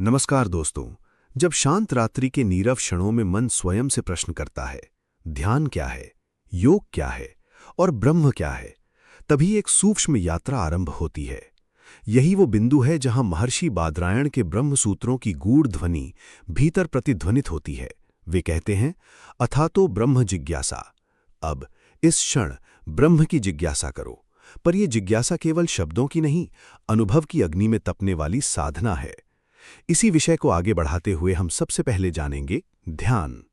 नमस्कार दोस्तों। जब शांत रात्रि के नीरव क्षणों में मन स्वयं से प्रश्न करता है, ध्यान क्या है, योग क्या है और ब्रह्म क्या है, तभी एक सूक्ष्म यात्रा आरंभ होती है। यही वो बिंदु है जहां महर्षि बादरायण के ब्रह्म सूत्रों की गूढ़ ध्वनि भीतर प्रतिध्वनित होती है। वे कहते हैं, अथातो ब्रह्म जिज्ञासा। अब इस क्षण ब्रह्म की जिज्ञासा करो। पर यह जिज्ञासा केवल शब्दों की नहीं, अनुभव की अग्नि में तपने वाली साधना है। इसी विषय को आगे बढ़ाते हुए हम सबसे पहले जानेंगे ध्यान।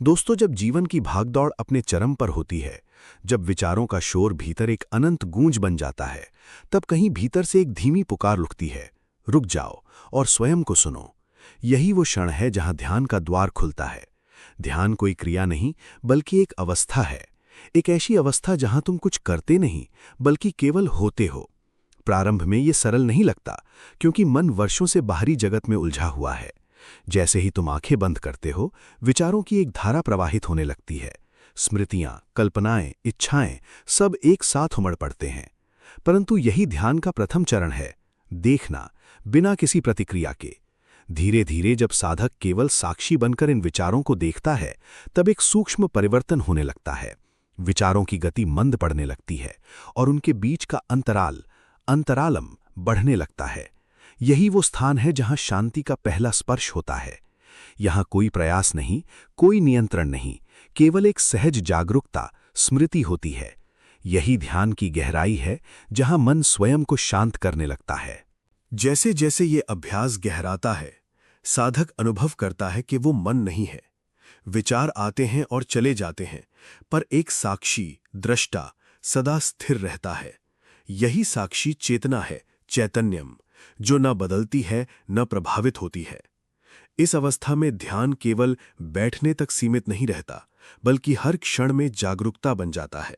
दोस्तों, जब जीवन की भागदौड़ अपने चरम पर होती है, जब विचारों का शोर भीतर एक अनंत गूंज बन जाता है, तब कहीं भीतर से एक धीमी पुकार उठती है, रुक जाओ और स्वयं को सुनो। यही वो क्षण है जहां ध्यान का द्वार खुलता है। ध्यान कोई क्रिया नहीं, बल्कि एक अवस्था है। एक ऐसी अवस्था जहां तुम कुछ करते नहीं, बल्कि केवल होते हो। प्रारंभ में ये सरल नहीं लगता, क्योंकि मन वर्षों से बाहरी जगत में उलझा हुआ है। जैसे ही तुम आंखें बंद करते हो, विचारों की एक धारा प्रवाहित होने लगती है। स्मृतियां, कल्पनाएं, इच्छाएं सब एक साथ उमड़ पड़ते हैं। परंतु यही ध्यान का प्रथम चरण है, देखना, बिना किसी प्रतिक्रिया के। धीरे धीरे जब साधक केवल साक्षी बनकर इन विचारों को देखता है, तब एक सूक्ष्म परिवर्तन होने लगता है। विचारों की गति मंद पड़ने लगती है और उनके बीच का अंतरालम बढ़ने लगता है। यही वो स्थान है जहां शांति का पहला स्पर्श होता है। यहां कोई प्रयास नहीं, कोई नियंत्रण नहीं, केवल एक सहज जागरूकता, स्मृति होती है। यही ध्यान की गहराई है, जहां मन स्वयं को शांत करने लगता है। जैसे जैसे ये अभ्यास गहराता है, साधक अनुभव करता है कि वो मन नहीं है। विचार आते हैं और चले जाते हैं, पर एक साक्षी, दृष्टा सदा स्थिर रहता है। यही साक्षी चेतना है, चैतन्यम, जो न बदलती है न प्रभावित होती है। इस अवस्था में ध्यान केवल बैठने तक सीमित नहीं रहता, बल्कि हर क्षण में जागरूकता बन जाता है।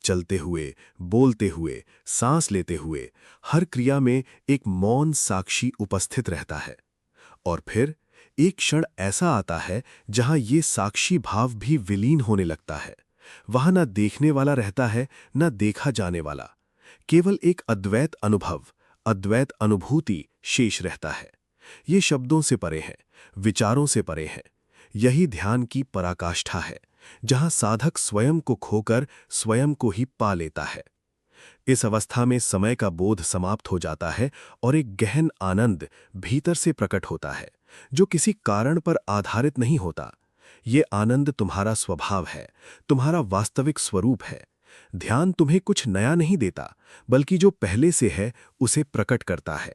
चलते हुए, बोलते हुए, सांस लेते हुए, हर क्रिया में एक मौन साक्षी उपस्थित रहता है। और फिर एक क्षण ऐसा आता है जहां ये साक्षी भाव भी विलीन होने लगता है। वहां न देखने वाला रहता है, न देखा जाने वाला। केवल एक अद्वैत अनुभव, अद्वैत अनुभूति शेष रहता है। ये शब्दों से परे है, विचारों से परे है। यही ध्यान की पराकाष्ठा है, जहां साधक स्वयं को खोकर स्वयं को ही पा लेता है। इस अवस्था में समय का बोध समाप्त हो जाता है और एक गहन आनंद भीतर से प्रकट होता है, जो किसी कारण पर आधारित नहीं होता। ये आनंद तुम्हारा स्वभाव है, तुम्हारा वास्तविक स्वरूप है। ध्यान तुम्हें कुछ नया नहीं देता, बल्कि जो पहले से है उसे प्रकट करता है।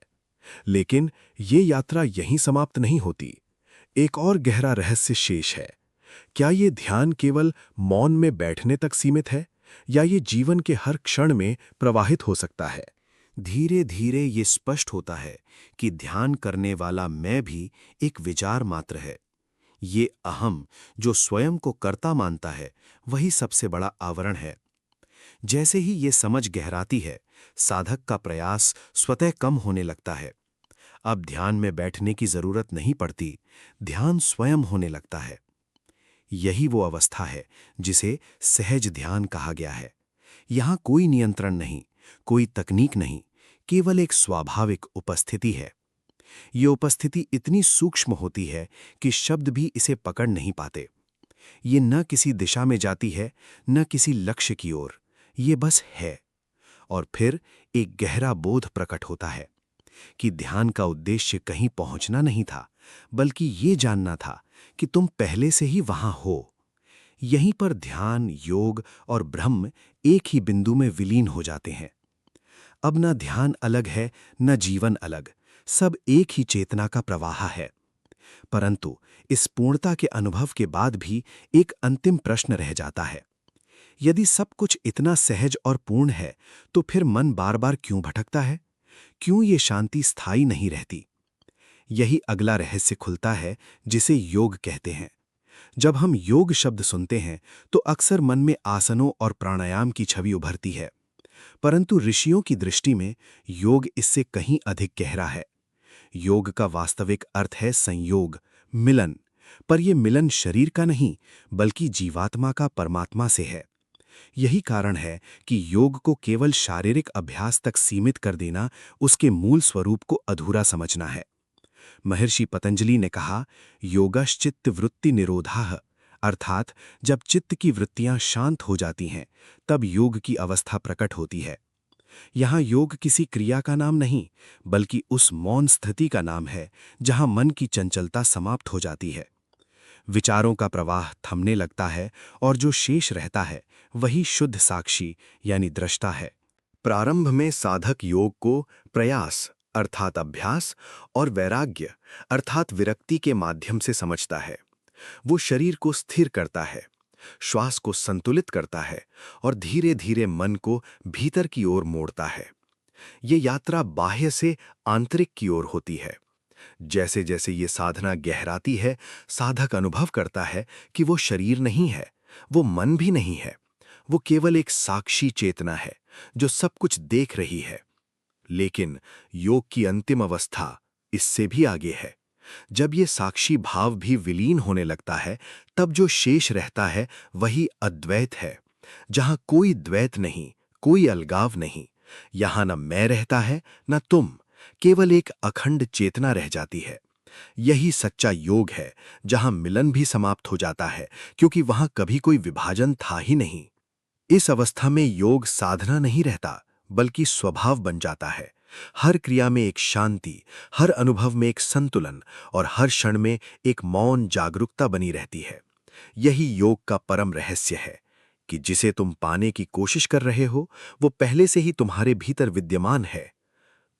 लेकिन ये यात्रा यहीं समाप्त नहीं होती। एक और गहरा रहस्य शेष है। क्या ये ध्यान केवल मौन में बैठने तक सीमित है, या ये जीवन के हर क्षण में प्रवाहित हो सकता है? धीरे धीरे ये स्पष्ट होता है कि ध्यान करने वाला मैं भी एक विचार मात्र है। ये अहम, जो स्वयं को कर्ता मानता है, वही सबसे बड़ा आवरण है। जैसे ही ये समझ गहराती है, साधक का प्रयास स्वतः कम होने लगता है। अब ध्यान में बैठने की जरूरत नहीं पड़ती, ध्यान स्वयं होने लगता है। यही वो अवस्था है जिसे सहज ध्यान कहा गया है। यहां कोई नियंत्रण नहीं, कोई तकनीक नहीं, केवल एक स्वाभाविक उपस्थिति है। ये उपस्थिति इतनी सूक्ष्म होती है कि शब्द भी इसे पकड़ नहीं पाते। ये न किसी दिशा में जाती है, न किसी लक्ष्य की ओर। ये बस है। और फिर एक गहरा बोध प्रकट होता है कि ध्यान का उद्देश्य कहीं पहुंचना नहीं था, बल्कि ये जानना था कि तुम पहले से ही वहां हो। यहीं पर ध्यान, योग और ब्रह्म एक ही बिंदु में विलीन हो जाते हैं। अब न ध्यान अलग है, न जीवन अलग, सब एक ही चेतना का प्रवाह है। परंतु इस पूर्णता के अनुभव के बाद भी एक अंतिम प्रश्न रह जाता है। यदि सब कुछ इतना सहज और पूर्ण है, तो फिर मन बार बार क्यों भटकता है? क्यों ये शांति स्थायी नहीं रहती? यही अगला रहस्य खुलता है, जिसे योग कहते हैं। जब हम योग शब्द सुनते हैं, तो अक्सर मन में आसनों और प्राणायाम की छवि उभरती है। परंतु ऋषियों की दृष्टि में योग इससे कहीं अधिक गहरा है। योग का वास्तविक अर्थ है संयोग, मिलन। पर यह मिलन शरीर का नहीं, बल्कि जीवात्मा का परमात्मा से है। यही कारण है कि योग को केवल शारीरिक अभ्यास तक सीमित कर देना उसके मूल स्वरूप को अधूरा समझना है। महर्षि पतंजलि ने कहा, योगश्चित्त वृत्ति निरोधाः, अर्थात जब चित्त की वृत्तियां शांत हो जाती हैं तब योग की अवस्था प्रकट होती है। यहाँ योग किसी क्रिया का नाम नहीं, बल्कि उस मौन स्थिति का नाम है जहाँ मन की चंचलता समाप्त हो जाती है, विचारों का प्रवाह थमने लगता है और जो शेष रहता है वही शुद्ध साक्षी यानी दृष्टा है। प्रारंभ में साधक योग को प्रयास अर्थात अभ्यास और वैराग्य अर्थात विरक्ति के माध्यम से समझता है। वो शरीर को स्थिर करता है, श्वास को संतुलित करता है और धीरे धीरे मन को भीतर की ओर मोड़ता है। ये यात्रा बाह्य से आंतरिक की ओर होती है। जैसे जैसे ये साधना गहराती है, साधक अनुभव करता है कि वो शरीर नहीं है, वो मन भी नहीं है, वो केवल एक साक्षी चेतना है जो सब कुछ देख रही है। लेकिन योग की अंतिम अवस्था इससे भी आगे है। जब ये साक्षी भाव भी विलीन होने लगता है, तब जो शेष रहता है वही अद्वैत है, जहां कोई द्वैत नहीं, कोई अलगाव नहीं। यहां न मैं रहता है न तुम, केवल एक अखंड चेतना रह जाती है। यही सच्चा योग है, जहां मिलन भी समाप्त हो जाता है, क्योंकि वहां कभी कोई विभाजन था ही नहीं। इस अवस्था में योग साधना नहीं रहता, बल्कि स्वभाव बन जाता है। हर क्रिया में एक शांति, हर अनुभव में एक संतुलन और हर क्षण में एक मौन जागरूकता बनी रहती है। यही योग का परम रहस्य है कि जिसे तुम पाने की कोशिश कर रहे हो, वो पहले से ही तुम्हारे भीतर विद्यमान है।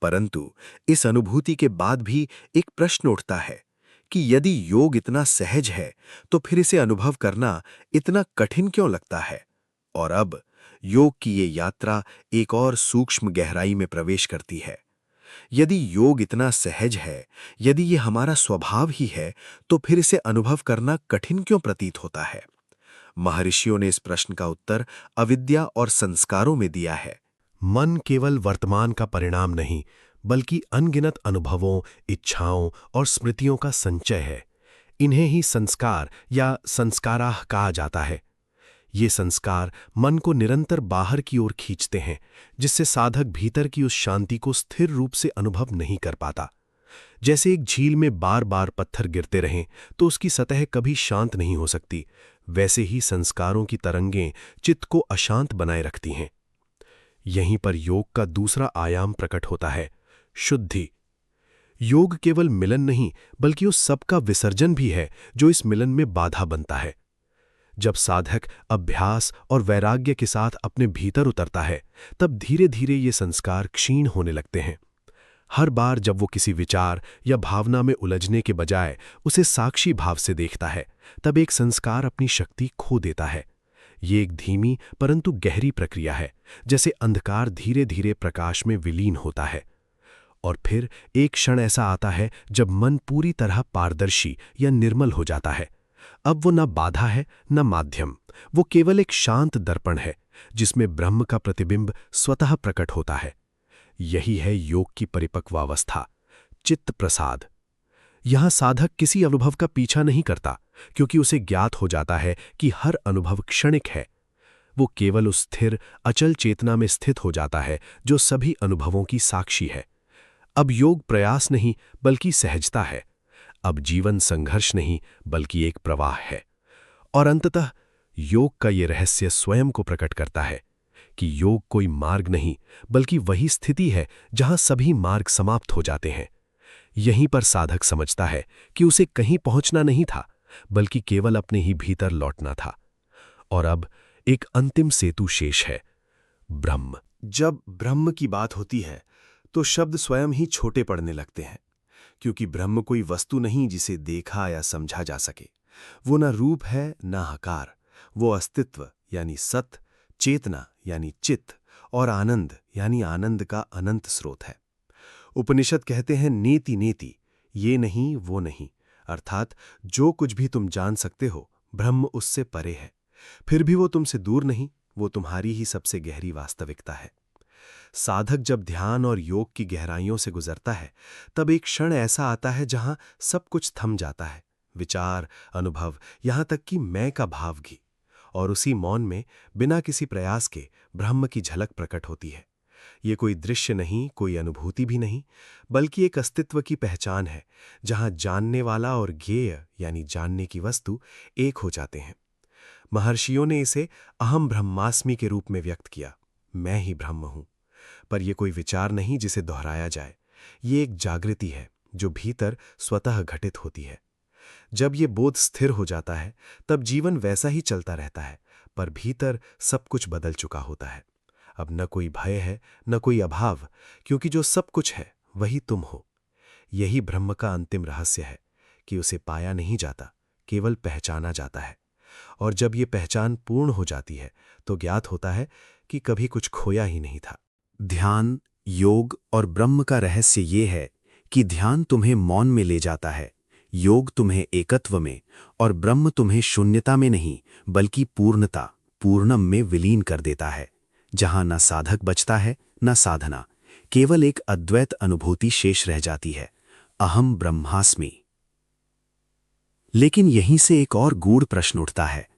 परंतु इस अनुभूति के बाद भी एक प्रश्न उठता है कि यदि योग इतना सहज है, तो फिर इसे अनुभव करना इतना कठिन क्यों लगता है? और अब योग की ये यात्रा एक और सूक्ष्म गहराई में प्रवेश करती है। यदि योग इतना सहज है, यदि ये हमारा स्वभाव ही है, तो फिर इसे अनुभव करना कठिन क्यों प्रतीत होता है? महर्षियों ने इस प्रश्न का उत्तर अविद्या और संस्कारों में दिया है। मन केवल वर्तमान का परिणाम नहीं, बल्कि अनगिनत अनुभवों, इच्छाओं और स्मृतियों का संचय है। इन्हें ही संस्कार या संस्काराः कहा जाता है। ये संस्कार मन को निरंतर बाहर की ओर खींचते हैं, जिससे साधक भीतर की उस शांति को स्थिर रूप से अनुभव नहीं कर पाता। जैसे एक झील में बार बार पत्थर गिरते रहें तो उसकी सतह कभी शांत नहीं हो सकती, वैसे ही संस्कारों की तरंगें चित्त को अशांत बनाए रखती हैं। यहीं पर योग का दूसरा आयाम प्रकट होता है, शुद्धि। योग केवल मिलन नहीं, बल्कि उस सब का विसर्जन भी है जो इस मिलन में बाधा बनता है। जब साधक अभ्यास और वैराग्य के साथ अपने भीतर उतरता है, तब धीरे धीरे ये संस्कार क्षीण होने लगते हैं। हर बार जब वो किसी विचार या भावना में उलझने के बजाय उसे साक्षी भाव से देखता है, तब एक संस्कार अपनी शक्ति खो देता है। ये एक धीमी परंतु गहरी प्रक्रिया है, जैसे अंधकार धीरे धीरे प्रकाश में विलीन होता है। और फिर एक क्षण ऐसा आता है जब मन पूरी तरह पारदर्शी या निर्मल हो जाता है। अब वो न बाधा है न माध्यम, वो केवल एक शांत दर्पण है जिसमें ब्रह्म का प्रतिबिंब स्वतः प्रकट होता है। यही है योग की परिपक्व अवस्था, चित्त प्रसाद। यहां साधक किसी अनुभव का पीछा नहीं करता, क्योंकि उसे ज्ञात हो जाता है कि हर अनुभव क्षणिक है। वो केवल उस स्थिर अचल चेतना में स्थित हो जाता है जो सभी अनुभवों की साक्षी है। अब योग प्रयास नहीं बल्कि सहजता है। अब जीवन संघर्ष नहीं बल्कि एक प्रवाह है। और अंततः योग का ये रहस्य स्वयं को प्रकट करता है कि योग कोई मार्ग नहीं बल्कि वही स्थिति है जहां सभी मार्ग समाप्त हो जाते हैं। यहीं पर साधक समझता है कि उसे कहीं पहुंचना नहीं था, बल्कि केवल अपने ही भीतर लौटना था। और अब एक अंतिम सेतु शेष है, ब्रह्म। जब ब्रह्म की बात होती है तो शब्द स्वयं ही छोटे पड़ने लगते हैं, क्योंकि ब्रह्म कोई वस्तु नहीं जिसे देखा या समझा जा सके। वो ना रूप है ना आकार, वो अस्तित्व यानी सत, चेतना यानी चित्त और आनंद यानी आनंद का अनंत स्रोत है। उपनिषद कहते हैं नेति नेति, ये नहीं वो नहीं, अर्थात जो कुछ भी तुम जान सकते हो ब्रह्म उससे परे है। फिर भी वो तुमसे दूर नहीं, वो तुम्हारी ही सबसे गहरी वास्तविकता है। साधक जब ध्यान और योग की गहराइयों से गुजरता है, तब एक क्षण ऐसा आता है जहां सब कुछ थम जाता है, विचार, अनुभव, यहां तक कि मैं का भाव भी। और उसी मौन में बिना किसी प्रयास के ब्रह्म की झलक प्रकट होती है। ये कोई दृश्य नहीं, कोई अनुभूति भी नहीं, बल्कि एक अस्तित्व की पहचान है, जहां जानने वाला और ज्ञेय यानी जानने की वस्तु एक हो जाते हैं। महर्षियों ने इसे अहम ब्रह्मास्मि के रूप में व्यक्त किया, मैं ही ब्रह्म हूं। पर यह कोई विचार नहीं जिसे दोहराया जाए, ये एक जागृति है जो भीतर स्वतः घटित होती है। जब ये बोध स्थिर हो जाता है, तब जीवन वैसा ही चलता रहता है, पर भीतर सब कुछ बदल चुका होता है। अब न कोई भय है, न कोई अभाव, क्योंकि जो सब कुछ है वही तुम हो। यही ब्रह्म का अंतिम रहस्य है कि उसे पाया नहीं जाता, केवल पहचाना जाता है। और जब ये पहचान पूर्ण हो जाती है, तो ज्ञात होता है कि कभी कुछ खोया ही नहीं था। ध्यान, योग और ब्रह्म का रहस्य ये है कि ध्यान तुम्हें मौन में ले जाता है, योग तुम्हें एकत्व में, और ब्रह्म तुम्हें शून्यता में नहीं बल्कि पूर्णता, पूर्णम में विलीन कर देता है, जहां न साधक बचता है न साधना, केवल एक अद्वैत अनुभूति शेष रह जाती है, अहम ब्रह्मास्मि। लेकिन यहीं से एक और गूढ़ प्रश्न उठता है,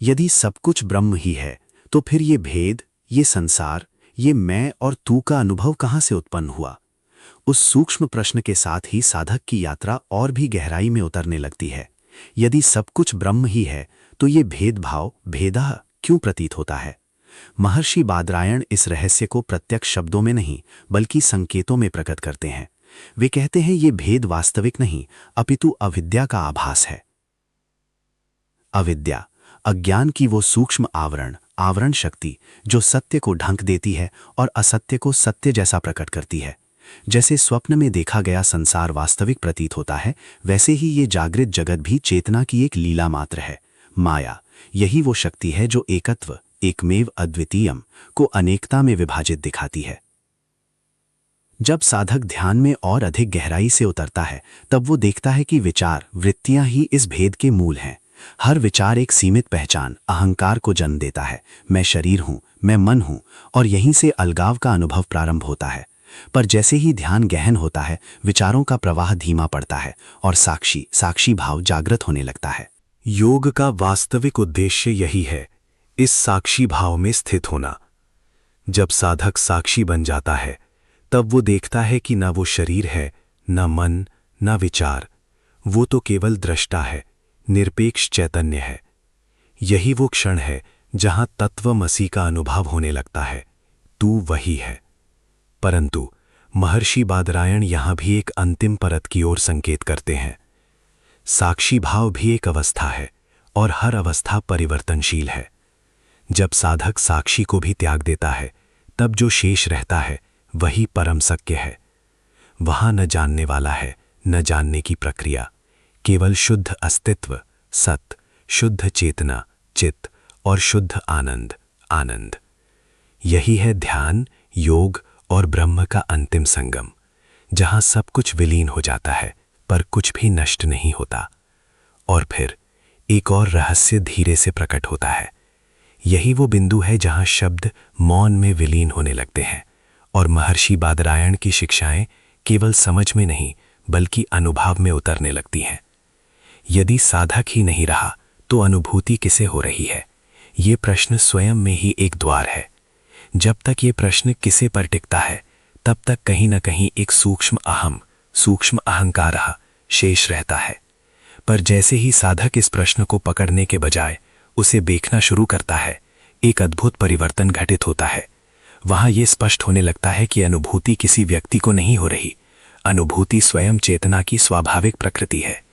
यदि सब कुछ ब्रह्म ही है, तो फिर ये भेद, ये संसार, ये मैं और तू का अनुभव कहां से उत्पन्न हुआ? उस सूक्ष्म प्रश्न के साथ ही साधक की यात्रा और भी गहराई में उतरने लगती है। यदि सब कुछ ब्रह्म ही है, तो ये भेदभाव, भेदः क्यों प्रतीत होता है? महर्षि बादरायण इस रहस्य को प्रत्यक्ष शब्दों में नहीं बल्कि संकेतों में प्रकट करते हैं। वे कहते हैं ये भेद वास्तविक नहीं, अपितु अविद्या का आभास है। अविद्या, अज्ञान की वो सूक्ष्म आवरण शक्ति जो सत्य को ढंक देती है और असत्य को सत्य जैसा प्रकट करती है। जैसे स्वप्न में देखा गया संसार वास्तविक प्रतीत होता है, वैसे ही ये जागृत जगत भी चेतना की एक लीला मात्र है। माया, यही वो शक्ति है जो एकत्व, एकमेव अद्वितीयम को अनेकता में विभाजित दिखाती है। जब साधक ध्यान में और अधिक गहराई से उतरता है, तब वो देखता है कि विचार, वृत्तियां ही इस भेद के मूल हैं। हर विचार एक सीमित पहचान, अहंकार को जन्म देता है। मैं शरीर हूं, मैं मन हूं, और यहीं से अलगाव का अनुभव प्रारंभ होता है। पर जैसे ही ध्यान गहन होता है, विचारों का प्रवाह धीमा पड़ता है और साक्षी भाव जागृत होने लगता है। योग का वास्तविक उद्देश्य यही है, इस साक्षी भाव में स्थित होना। जब साधक साक्षी बन जाता है, तब वो देखता है कि न वो शरीर है, न मन, न विचार, वो तो केवल दृष्टा है, निरपेक्ष चैतन्य है। यही वो क्षण है जहां तत्वमसि का अनुभव होने लगता है, तू वही है। परंतु महर्षि बादरायण यहां भी एक अंतिम परत की ओर संकेत करते हैं। साक्षी भाव भी एक अवस्था है और हर अवस्था परिवर्तनशील है। जब साधक साक्षी को भी त्याग देता है, तब जो शेष रहता है वही परम सत्य है। वहां न जानने वाला है, न जानने की प्रक्रिया, केवल शुद्ध अस्तित्व, सत, शुद्ध चेतना, चित्त और शुद्ध आनंद। यही है ध्यान, योग और ब्रह्म का अंतिम संगम, जहां सब कुछ विलीन हो जाता है पर कुछ भी नष्ट नहीं होता। और फिर एक और रहस्य धीरे से प्रकट होता है। यही वो बिंदु है जहां शब्द मौन में विलीन होने लगते हैं और महर्षि बादरायण की शिक्षाएं केवल समझ में नहीं बल्कि अनुभव में उतरने लगती हैं। यदि साधक ही नहीं रहा तो अनुभूति किसे हो रही है? ये प्रश्न स्वयं में ही एक द्वार है। जब तक ये प्रश्न किसे पर टिकता है, तब तक कहीं न कहीं एक सूक्ष्म अहंकार शेष रहता है। पर जैसे ही साधक इस प्रश्न को पकड़ने के बजाय उसे देखना शुरू करता है, एक अद्भुत परिवर्तन घटित होता है। वहां यह स्पष्ट होने लगता है कि अनुभूति किसी व्यक्ति को नहीं हो रही, अनुभूति स्वयं चेतना की स्वाभाविक प्रकृति है।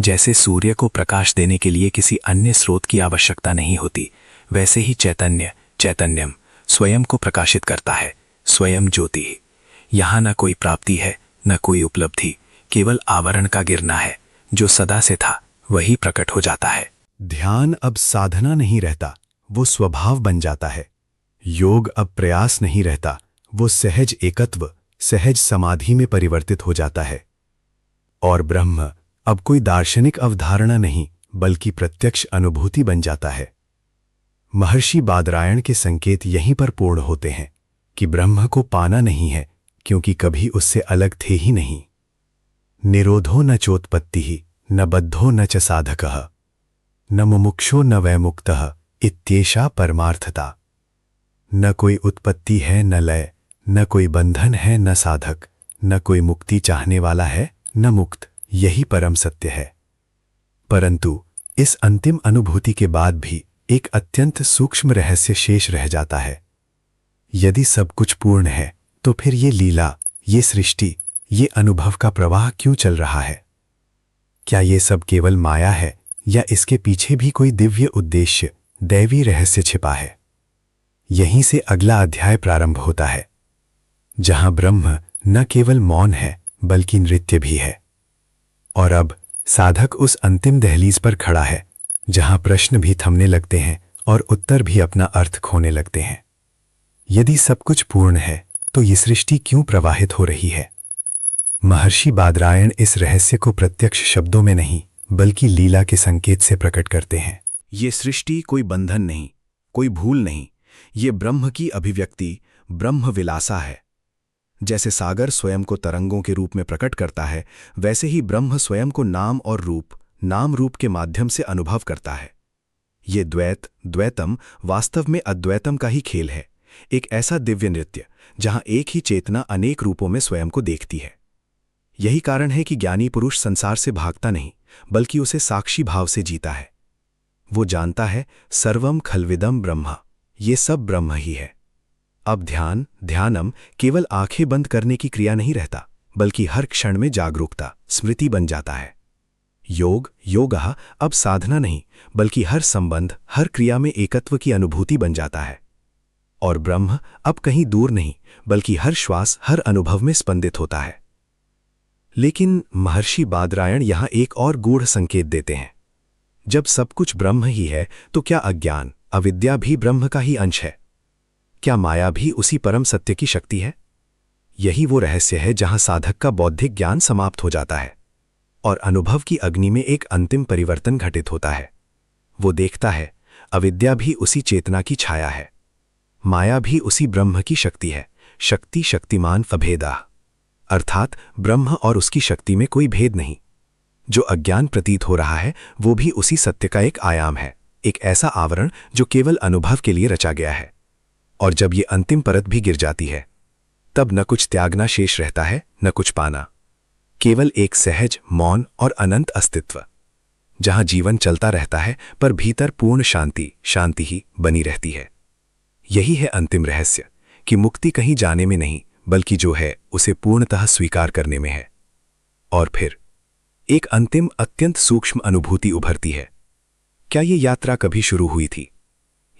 जैसे सूर्य को प्रकाश देने के लिए किसी अन्य स्रोत की आवश्यकता नहीं होती, वैसे ही चैतन्यम स्वयं को प्रकाशित करता है, स्वयं ज्योति। यहां न कोई प्राप्ति है, न कोई उपलब्धि, केवल आवरण का गिरना है। जो सदा से था वही प्रकट हो जाता है। ध्यान अब साधना नहीं रहता, वो स्वभाव बन जाता है। योग अब प्रयास नहीं रहता, वो सहज एकत्व, सहज समाधि में परिवर्तित हो जाता है। और ब्रह्म अब कोई दार्शनिक अवधारणा नहीं बल्कि प्रत्यक्ष अनुभूति बन जाता है। महर्षि बादरायण के संकेत यहीं पर पूर्ण होते हैं कि ब्रह्म को पाना नहीं है, क्योंकि कभी उससे अलग थे ही नहीं। निरोधो न चोत्पत्तिः, न बद्धो न च साधकः, न मुमुक्षो न वैमुक्तः इत्येषा परमार्थता। न कोई उत्पत्ति है, न लय, न कोई बंधन है न साधक, न कोई मुक्ति चाहने वाला है न मुक्त, यही परम सत्य है। परंतु इस अंतिम अनुभूति के बाद भी एक अत्यंत सूक्ष्म रहस्य शेष रह जाता है। यदि सब कुछ पूर्ण है तो फिर ये लीला, ये सृष्टि, ये अनुभव का प्रवाह क्यों चल रहा है? क्या ये सब केवल माया है या इसके पीछे भी कोई दिव्य उद्देश्य, दैवी रहस्य छिपा है? यहीं से अगला अध्याय प्रारंभ होता है, जहां ब्रह्म न केवल मौन है बल्कि नृत्य भी है। और अब साधक उस अंतिम दहलीज पर खड़ा है, जहां प्रश्न भी थमने लगते हैं और उत्तर भी अपना अर्थ खोने लगते हैं। यदि सब कुछ पूर्ण है तो ये सृष्टि क्यों प्रवाहित हो रही है? महर्षि बादरायण इस रहस्य को प्रत्यक्ष शब्दों में नहीं बल्कि लीला के संकेत से प्रकट करते हैं। ये सृष्टि कोई बंधन नहीं, कोई भूल नहीं, ये ब्रह्म की अभिव्यक्ति, ब्रह्म विलासा है। जैसे सागर स्वयं को तरंगों के रूप में प्रकट करता है, वैसे ही ब्रह्म स्वयं को नाम और रूप, नाम रूप के माध्यम से अनुभव करता है। ये द्वैत, द्वैतम वास्तव में अद्वैतम का ही खेल है, एक ऐसा दिव्य नृत्य जहां एक ही चेतना अनेक रूपों में स्वयं को देखती है। यही कारण है कि ज्ञानी पुरुष संसार से भागता नहीं बल्कि उसे साक्षी भाव से जीता है। वो जानता है सर्वम खल्विदम ब्रह्म, ये सब ब्रह्म ही है। अब ध्यानम केवल आंखें बंद करने की क्रिया नहीं रहता, बल्कि हर क्षण में जागरूकता, स्मृति बन जाता है। योगः अब साधना नहीं बल्कि हर संबंध, हर क्रिया में एकत्व की अनुभूति बन जाता है। और ब्रह्म अब कहीं दूर नहीं बल्कि हर श्वास, हर अनुभव में स्पंदित होता है। लेकिन महर्षि बादरायण यहां एक और गूढ़ संकेत देते हैं। जब सब कुछ ब्रह्म ही है तो क्या अज्ञान, अविद्या भी ब्रह्म का ही अंश है? क्या माया भी उसी परम सत्य की शक्ति है? यही वो रहस्य है जहां साधक का बौद्धिक ज्ञान समाप्त हो जाता है और अनुभव की अग्नि में एक अंतिम परिवर्तन घटित होता है। वो देखता है अविद्या भी उसी चेतना की छाया है, माया भी उसी ब्रह्म की शक्ति है। शक्ति शक्तिमान अभेदा, अर्थात ब्रह्म और उसकी शक्ति में कोई भेद नहीं। जो अज्ञान प्रतीत हो रहा है वो भी उसी सत्य का एक आयाम है, एक ऐसा आवरण जो केवल अनुभव के लिए रचा गया है। और जब ये अंतिम परत भी गिर जाती है, तब न कुछ त्यागना शेष रहता है, न कुछ पाना, केवल एक सहज, मौन और अनंत अस्तित्व, जहां जीवन चलता रहता है पर भीतर पूर्ण शांति ही बनी रहती है। यही है अंतिम रहस्य कि मुक्ति कहीं जाने में नहीं बल्कि जो है उसे पूर्णतः स्वीकार करने में है। और फिर एक अंतिम अत्यंत सूक्ष्म अनुभूति उभरती है। क्या ये यात्रा कभी शुरू हुई थी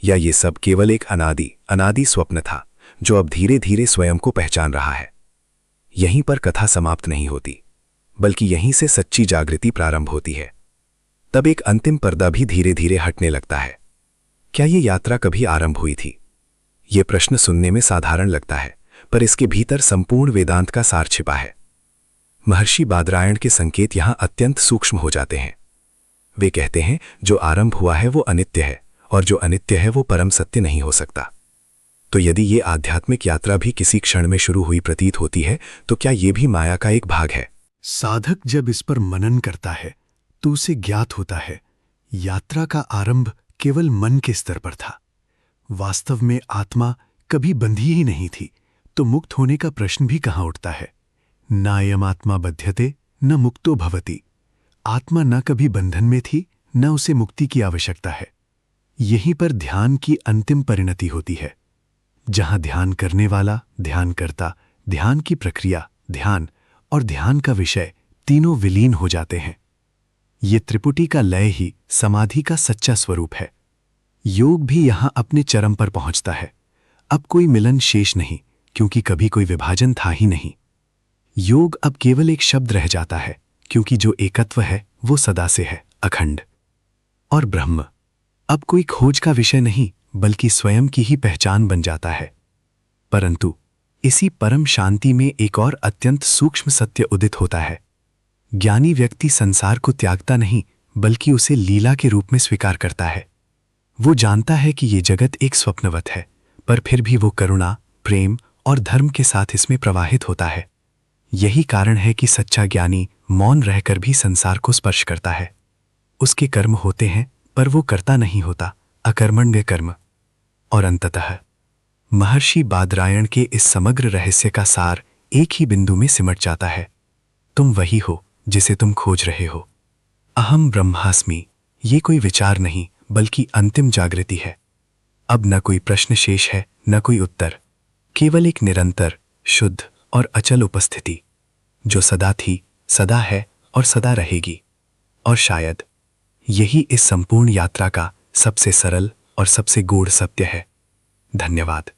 या ये सब केवल एक अनादि स्वप्न था जो अब धीरे धीरे स्वयं को पहचान रहा है? यहीं पर कथा समाप्त नहीं होती बल्कि यहीं से सच्ची जागृति प्रारंभ होती है। तब एक अंतिम पर्दा भी धीरे धीरे हटने लगता है। क्या ये यात्रा कभी आरंभ हुई थी? ये प्रश्न सुनने में साधारण लगता है पर इसके भीतर संपूर्ण वेदांत का सार छिपा है। महर्षि बादरायण के संकेत यहां अत्यंत सूक्ष्म हो जाते हैं। वे कहते हैं जो आरंभ हुआ है वो अनित्य है और जो अनित्य है वो परम सत्य नहीं हो सकता। तो यदि ये आध्यात्मिक यात्रा भी किसी क्षण में शुरू हुई प्रतीत होती है तो क्या ये भी माया का एक भाग है? साधक जब इस पर मनन करता है तो उसे ज्ञात होता है यात्रा का आरंभ केवल मन के स्तर पर था। वास्तव में आत्मा कभी बंधी ही नहीं थी, तो मुक्त होने का प्रश्न भी कहां उठता है? नायम आत्मा बध्यते न मुक्तो भवति। आत्मा न कभी बंधन में थी न उसे मुक्ति की आवश्यकता है। यहीं पर ध्यान की अंतिम परिणति होती है, जहां ध्यान करने वाला, ध्यान करता, ध्यान की प्रक्रिया, ध्यान और ध्यान का विषय तीनों विलीन हो जाते हैं। ये त्रिपुटी का लय ही समाधि का सच्चा स्वरूप है। योग भी यहां अपने चरम पर पहुंचता है। अब कोई मिलन शेष नहीं, क्योंकि कभी कोई विभाजन था ही नहीं। योग अब केवल एक शब्द रह जाता है, क्योंकि जो एकत्व है वो सदा से है, अखंड। और ब्रह्म अब कोई खोज का विषय नहीं बल्कि स्वयं की ही पहचान बन जाता है। परंतु इसी परम शांति में एक और अत्यंत सूक्ष्म सत्य उदित होता है। ज्ञानी व्यक्ति संसार को त्यागता नहीं बल्कि उसे लीला के रूप में स्वीकार करता है। वो जानता है कि ये जगत एक स्वप्नवत है, पर फिर भी वो करुणा, प्रेम और धर्म के साथ इसमें प्रवाहित होता है। यही कारण है कि सच्चा ज्ञानी मौन रहकर भी संसार को स्पर्श करता है। उसके कर्म होते हैं पर वो करता नहीं होता, अकर्मण्य कर्म। और अंततः महर्षि बादरायण के इस समग्र रहस्य का सार एक ही बिंदु में सिमट जाता है। तुम वही हो जिसे तुम खोज रहे हो। अहम ब्रह्मास्मि, ये कोई विचार नहीं बल्कि अंतिम जागृति है। अब न कोई प्रश्न शेष है, न कोई उत्तर, केवल एक निरंतर, शुद्ध और अचल उपस्थिति जो सदा थी, सदा है और सदा रहेगी। और शायद यही इस संपूर्ण यात्रा का सबसे सरल और सबसे गूढ़ सत्य है। धन्यवाद।